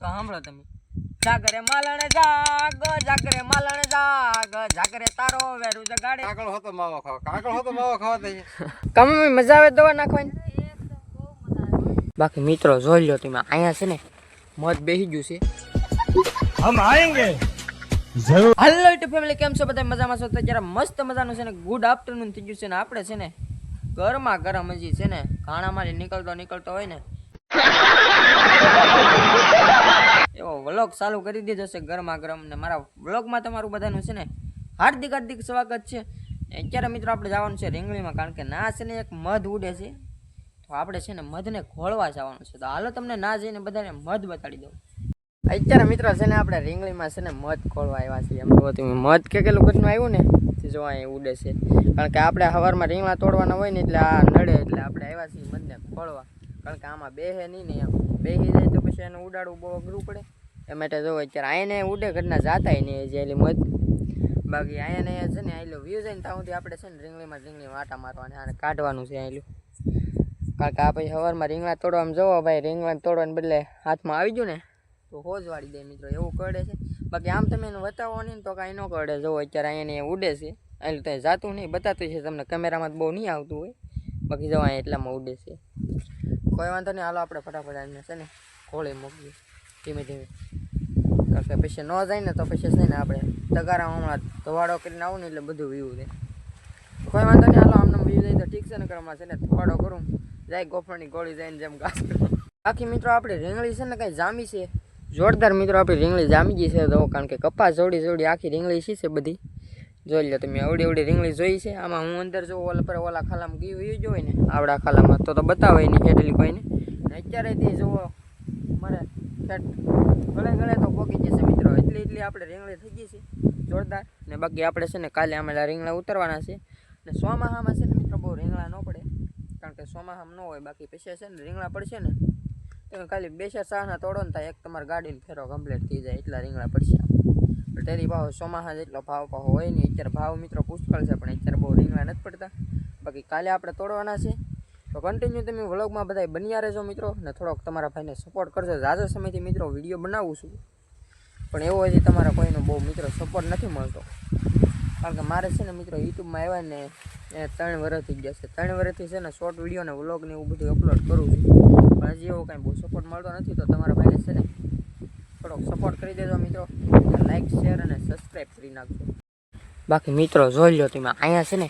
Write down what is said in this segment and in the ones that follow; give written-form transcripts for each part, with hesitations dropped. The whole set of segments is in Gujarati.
તો સાંભળો તમે જાગરે માલણ જાગ જાગરે માલણ જાગ જાગરે તારો વેરુ જગાડે કાગળ હોતો માવો ખાવા દઈએ કમે મજા આવે દવા નાખવાની બાકી મિત્રો જોઈ લો તમે અહીંયા છે ને મધ બેહી ગયું છે હમ આएंगे જરૂર હેલો યુટ્યુબ ફેમિલી કેમ છો બધા મજામાં છો તો જરા મસ્ત મજાનું છે ને ગુડ આફ્ટરનૂન થઈ ગયું છે ને આપણે છે ને ગરમા ગરમ હજી છે ને ઘાણામાંથી નીકળતો હોય ને એવો વ્લોગ ચાલુ કરી દીધો છે ગરમા ગરમ ને મારા વ્લોગમાં તમારું બધાનું છે ને હાર્દિક સ્વાગત છે અત્યારે મિત્રો આપણે જવાનું છે રીંગણીમાં કારણ કે ના છે ને એક મધ ઉડે છે તો આપણે છે ને મધને ખોળવા જવાનું છે તો હાલો તમને ના જઈને બધાને મધ બતાડી દઉં અત્યારે મિત્રો છે ને આપણે રીંગણીમાં છે ને મધ ખોળવા આવ્યા છીએ એમ તો તમે મધ કેટલું કેટલું આવ્યું ને તે જો અહીં ઉડે છે કારણ કે આપણે સવારમાં રીંગણા તોડવાના હોય ને એટલે આ નડે એટલે આપણે આવ્યા છીએ મધને ખોળવા કારણ કે આમાં બેહે નહીં ને એમ બેહી જાય તો પછી એને ઉડાડવું બહુ અઘરું પડે એ માટે જો અત્યારે આને ઉડે ઘરના જાતાય નહીં જે એલી મધ બાકી અહીંયા છે ને આયલું વ્યૂ જાય ને ત્યાં સુધી આપણે છે ને રીંગણીમાં આટા મારવાના અને કાઢવાનું છે આયલું કારણ કે આ પછી સવારમાં રીંગણા તોડવામાં જવો ભાઈ રીંગણા તોડવાને બદલે હાથમાં આવી ગયું ને તો હોજ વાળી દે મિત્રો એવું કરડે છે બાકી આમ તમે એને બતાવો નહીં તો કાંઈ ન કરડે જવો અત્યારે અહીંયા ઉડે છે એટલે ત્યાં જાતું નહીં બતાતું છે તમને કેમેરામાં બહુ નહીં આવતું હોય બાકી જવા અહીંયા એટલામાં ઉડે છે કોઈ વાંધો નહીં હાલો આપણે ફટાફટ આવીને છે ને ખોળી મૂકીએ ધીમે ધીમે કારણ કે પછી ન જાય ને તો પછી છે ને આપણે તગારામાં હમણાં ધોવાડો કરીને આવું ને એટલે બધું વ્યૂ દે કોઈ વાંધો નહીં હાલો આમને વ્યૂ જાય તો ઠીક છે ને હમણાં છે ને ધોવાડો કરું જાય ગોફળની ગોળી જાય ને જેમ ઘાસ બાકી મિત્રો આપણી રીંગણી છે ને કાંઈ જામી છે જોરદાર મિત્રો આપણી રીંગણી જામી ગઈ છે તો કારણ કે કપાસ જોડી આખી રીંગણી છે બધી જોઈ લો તમે અવડી રીંગણી જોઈ છે આમાં હું અંદર જો ઓલા ખાલામાં ગયું જોઈ ને આવડા ખાલામાં તો બતાવે નહીં કેટલી કોઈને અત્યારે તે જુઓ મારે ગળે તો પોકી જશે મિત્રો એટલી આપણે રીંગણી થઈ ગઈ છે જોરદાર ને બાકી આપણે છે ને કાલે આમેલા રીંગણા ઉતરવાના છે ને ચોમાહામાં છે ને મિત્રો બહુ રીંગણા ન પડે કારણ કે ચોમાહામ ન હોય બાકી પછી છે ને રીંગણા પડશે ને તમે ખાલી 2-4 સાહના તોડો ને ત્યાં એક તમારી ગાડીને ફેરો કમ્પ્લીટ થઈ જાય એટલા રીંગણા પડશે તેરી ભાવ ચોમાહા જેટલો ભાવ હોય નહીં અત્યારે ભાવ મિત્રો પુષ્કળ છે પણ અત્યારે બહુ રીંગણા નથી પડતા બાકી કાલે આપણે તોડવાના છે તો કન્ટિન્યુ તમે વ્લોગમાં બધા બન્યા રહેજો મિત્રો ને થોડોક તમારા ભાઈને સપોર્ટ કરજો ઝાઝા સમયથી મિત્રો વિડીયો બનાવું છું પણ એવો હજી તમારા કોઈનો બહુ મિત્રો સપોર્ટ નથી મળતો કારણ કે મારે છે ને મિત્રો યુટ્યુબમાં આવ્યા ને એને 3 વર્ષ થઈ ગયા છે 3 વર્ષથી છે ને શોર્ટ વિડીયો ને વ્લોગ ને એવું બધું અપલોડ કરું છું પણ હજી એવો કાંઈ બહુ સપોર્ટ મળતો નથી તો તમારા ભાઈને છે ને થોડોક સપોર્ટ કરી દેજો મિત્રો લાઈક શેર અને સબસ્ક્રાઈબ કરી નાખજો બાકી મિત્રો જોઈ લો તમે અહીંયા છે ને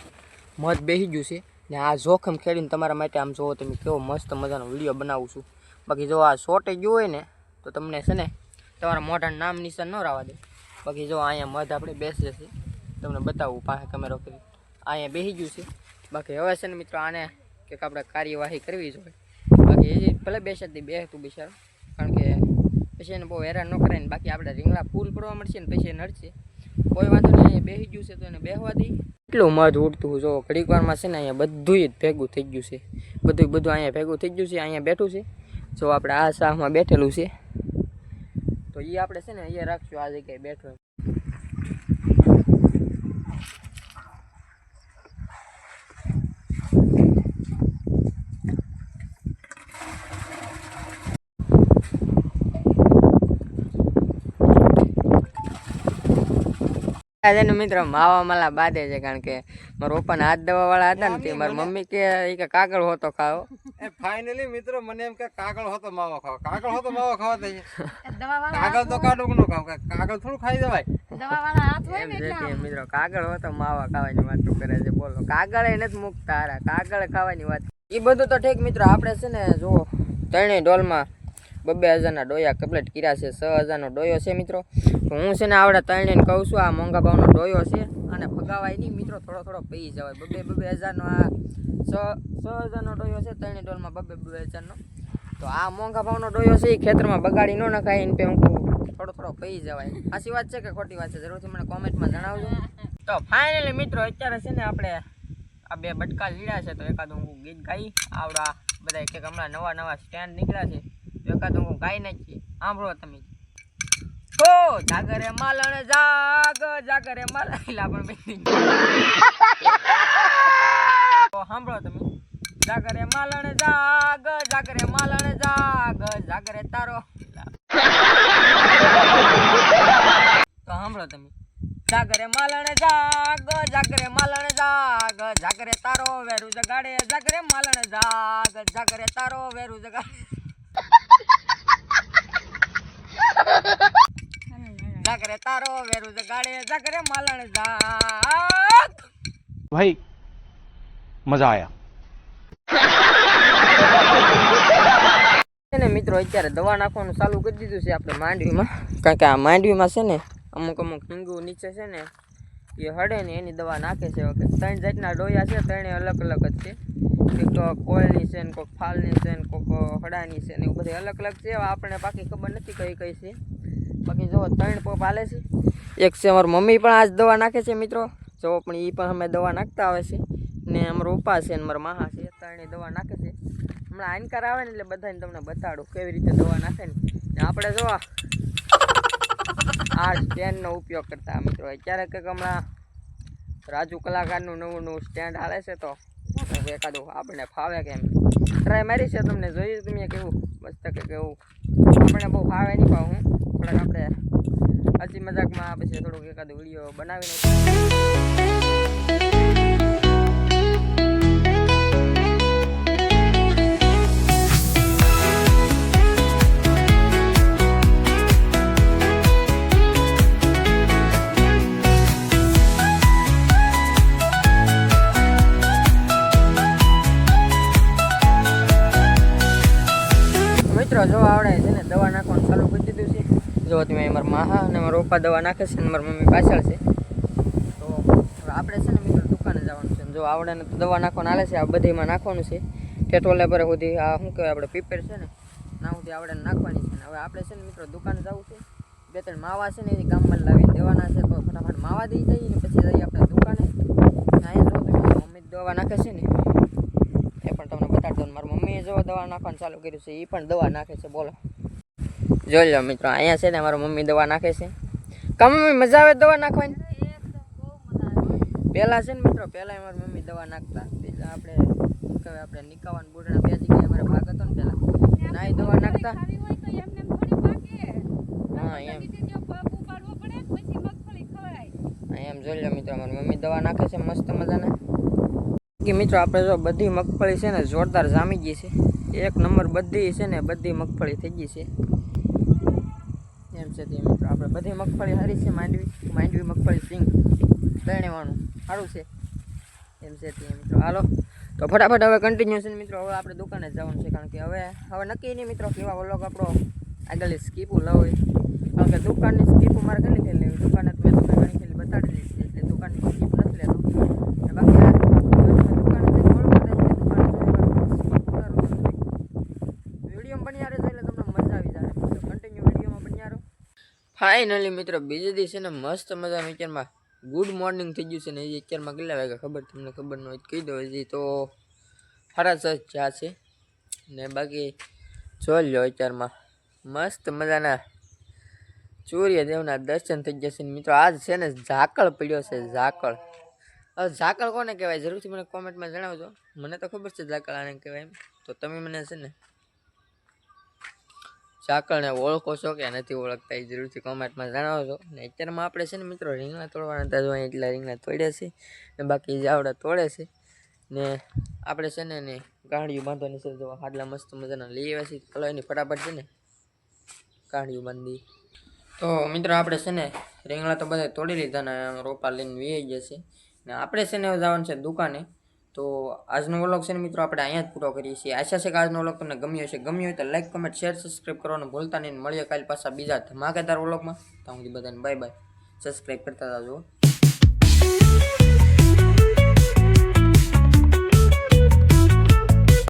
મધ બેસી ગયું છે ને આ જોખમ ખેડીને તમારા માટે આમ જોવો તમે કેવો મસ્ત મજાનો વિડીયો બનાવું છું બાકી જો આ શોર્ટ ગયું હોય ને તો તમને છે ને તમારા મોઢાનું નામ નિશાન ન રાવા દે બાકી જો અહીંયા મધ આપણે બેસે છે તમને બતાવું પાસે કેમેરો કરી અહીંયા બેસી ગયું છે બાકી હવે છે ને મિત્રો આને કંઈક આપણે કાર્યવાહી કરવી જોઈએ બાકી એ ભલે બેસાતી બેસતું બિચારો કારણ કે પછી એને બહુ હેરાન ન કરાય ને બાકી આપણે રીંગણા ફૂલ પડવા મળશે ને પછી નડશે કોઈ વાંધો નહીં અહીંયા બેસી ગયું છે તો એને બેસવા દઈ એટલું મધ ઉડતું જો ઘડીક વારમાં છે ને અહીંયા બધું જ ભેગું થઈ ગયું છે બધું અહીંયા ભેગું થઈ ગયું છે અહીંયા બેઠું છે જો આપણે આ શાહમાં બેઠેલું છે તો એ આપણે છે ને અહીંયા રાખશું આ જગ્યાએ બેઠો મિત્રો માવા માલા બાદે છે કારણ કે મારા પપ્પાના હાથ દવા વાળા હતા ને મારી મમ્મી કે કાગળ હોતો ખાઓ ફાઇનલી મિત્રો મને એમ કે કાગળ હોતો માવો ખાવા દઈએ કાગળ તો કાઢું ન ખાવ કાગળ થોડું ખાઈ જવાય મિત્રો કાગળ હોતો માવા ખાવાની વાત કરે છે બોલો કાગળ નથી મુકતા હારા કાગળ ખાવાની વાત એ બધું તો ઠીક મિત્રો આપણે છે ને જુઓ 3 ડોલમાં 2000ના ડોયા કમ્પ્લીટ કર્યા છે 6000નો ડોયો છે મિત્રો તો હું છે ને આવડે 3 ને કહું છું આ મોંઘા ભાવનો ડોયો છે અને ફગાવાય નહીં મિત્રો થોડો પી જવાય 2000નો આ 6000નો ડોયો છે 3 ડોલમાં 2000નો તો આ મોંઘા ભાવનો ડોયો છે એ ખેતરમાં બગાડી ન નખાય એને હું થોડો પી જવાય સાચી વાત છે કે ખોટી વાત છે જરૂરથી મને કોમેન્ટમાં જણાવજો તો ફાઇનલી મિત્રો અત્યારે છે ને આપણે આ 2 બટકા લીધા છે તો એકાદું હું ગીત ગાઈ આવડા બધા કે હમણાં નવા સ્ટેન્ડ નીકળ્યા છે એકાદું હું ગાઈ નાખી સાંભળો તમે હો જાગરે માલણ જાગરે માલા પણ તો સાંભળો તમે જાગરે માલણ જાગરે તારો તમે જાગરે માલણ જાગ જાગરે માલણ જાગ જાગરે તારો વેરું જગાડે જાગરે માલણ જાગ જાગરે તારો વેરું જગાડે જાગરે તારો વેરું જગાડે જાગરે માલણ જાગ भाई मजा आया ને મિત્રો અત્યારે દવા નાખવાનું ચાલુ કરી દીધું છે આપણે માંડવીમાં કારણ કે આ માંડવીમાં છે ને અમુક હિંગુ નીચે છે ને એ હળે ને એની દવા નાખે છે. ઓકે 3 જાતના ડોયા છે, 3 અલગ અલગ જ છે. એક કોળની છે ને કોઈક ફાલની છે ને કોઈક હડાની છે ને એવું બધી અલગ અલગ છે. આપણને બાકી ખબર નથી કઈ કઈ છે. બાકી જો 3 પોપ હાલે છે. એક છે અમારી મમ્મી પણ આજ દવા નાખે છે મિત્રો, જો પણ એ પણ અમે દવા નાખતા આવે છે. ને અમારો ઉપા છે ને મારા માહા છે, 3 દવા નાખે છે. હમણાં આનકાર આવે ને એટલે બધાને તમને બતાડું કેવી રીતે દવા નાખે ને આપણે જો આ સ્ટેન્ડનો ઉપયોગ કરતા મિત્રો. અત્યારે કંઈક હમણાં રાજુ કલાકારનું નવું સ્ટેન્ડ હાલે છે, તો એકાદું આપણે ફાવે કેમ ટ્રાય મારી છે. તમને જોયું તમે કેવું મસ્ત કે કેવું આપણને બહુ ફાવે નહીં પાવ હું થોડાક આપણે હસી મજાકમાં પછી થોડુંક એકાદું વિડીયો બનાવીને મિત્રો જો આવડે છે ને દવા નાખવાનું ચાલુ કરી દીધું છે. જો તમે મારા માહા અને મારા પપ્પા દવા નાખે છે ને મારી મમ્મી પાછળ છે. તો હવે આપણે છે ને મિત્રો દુકાને જવાનું છે. જો આવડે ને તો દવા નાખવાનું હાલે છે, આ બધીમાં નાખવાનું છે ઠેઠોલે પર સુધી. આ શું કહેવાય આપણે પીપેર છે ને ના સુધી આવડે નાખવાની છે. હવે આપણે છે ને મિત્રો દુકાને જવું છે. 2-3 માવા છે ને એ ગામમાં લાવીને દેવાના છે, તો ફટાફટ માવા દઈ જઈએ ને પછી જઈએ આપણે દુકાને. અહીંયા જો તમે મમ્મી દવા નાખે છે ને એ પણ તમને બતાડતો. મારી મમ્મીએ જો દવા નાખવાનું ચાલુ કર્યું છે, એ પણ દવા નાખે છે. બોલો જોઈ લો મિત્રો, અહીંયા છે ને મારી મમ્મી દવા નાખે છે. કા મમ્મી મજા આવે દવા નાખવાની? પહેલાં છે ને મિત્રો પહેલાં મારી મમ્મી દવા નાખતા. બીજા આપણે શું કહેવાય આપણે નિકાવાન બુડના 2 જગ્યાએ અમારે ભાગ હતો ને પહેલાં ના એ દવા નાખતા. હા એમ જોઈ લો મિત્રો, મારી મમ્મી દવા નાખે છે મસ્ત મજાના. મિત્રો આપણે જો બધી મગફળી છે ને જોરદાર જામી ગઈ છે, 1 નંબર બધી છે ને બધી મગફળી થઈ ગઈ છે. એમ છે તે મિત્રો આપણે બધી મગફળી સારી છે. માંડવી મગફળી સિંગ 3 વાળું સારું છે. એમ છે તે મિત્રો. હાલો તો ફટાફટ હવે કન્ટિન્યુ છે મિત્રો. હવે આપણે દુકાને જવાનું છે, કારણ કે હવે નક્કી નહીં મિત્રો કેવા વ્લોગ આપણો આગળની સ્કીપો લાવે. કારણ કે દુકાનની સ્કીપો મારે કેટલી ખેલી લેવી, દુકાને મેં તમને ઘણી ખેલી બતાડી દીધી એટલે દુકાનની સ્કીપ નથી લેતો. બાકી ફાઇનલી મિત્રો બીજે દિવસે ને મસ્ત મજાનું અત્યારમાં ગુડ મોર્નિંગ થઈ ગયું છે ને. એ અત્યારમાં કેટલા વાગ્યા ખબર તમને ખબર ન હોય કહી દો. હજી તો 6:30 થયા છે ને. બાકી જોઈ લો અત્યારમાં મસ્ત મજાના સૂર્યદેવના દર્શન થઈ જશે મિત્રો. આજ છે ને ઝાકળ પડ્યો છે, ઝાકળ. હવે ઝાકળ કોને કહેવાય જરૂરથી મને કોમેન્ટમાં જણાવજો. મને તો ખબર છે ઝાકળ આને કહેવાય એમ, તો તમે મને છે ને ઝાકળને ઓળખો છો કે નથી ઓળખતા એ જરૂરથી કોમેન્ટમાં જણાવજો. ને અત્યારમાં આપણે છે ને મિત્રો રીંગણા તોડવાના હતા, જો એટલા રીંગણા તોડ્યા છે ને બાકી જાવડા તોડે છે. ને આપણે છે ને ગાંડિયું બાંધવાની છે. જો આટલા મસ્ત મજાના લઈ આવ્યા છે, ચલો એની ફટાફટ છે ને ગાંડિયું બાંધી. તો મિત્રો આપણે છે ને રીંગણા તો બધા તોડી લીધા ને રોપા લઈને વી જશે ને આપણે છે ને જવાનું છે દુકાને. તો આજનો વ્લોગ છે ને મિત્રો આપણે અહીંયા જ પૂરો કરીએ છીએ. આશા છે કે આજનો વ્લોગ તમને ગમ્યો હશે. ગમ્યો હોય તો લાઈક કમેન્ટ શેર સબસ્ક્રાઈબ કરવાનું ભૂલતા નહીં. મળીએ કાલે પાછા બીજા ધમાકેદાર વ્લોગમાં. ત્યાં સુધી બધાને બાય બાય. સબસ્ક્રાઈબ કરતા જાજો.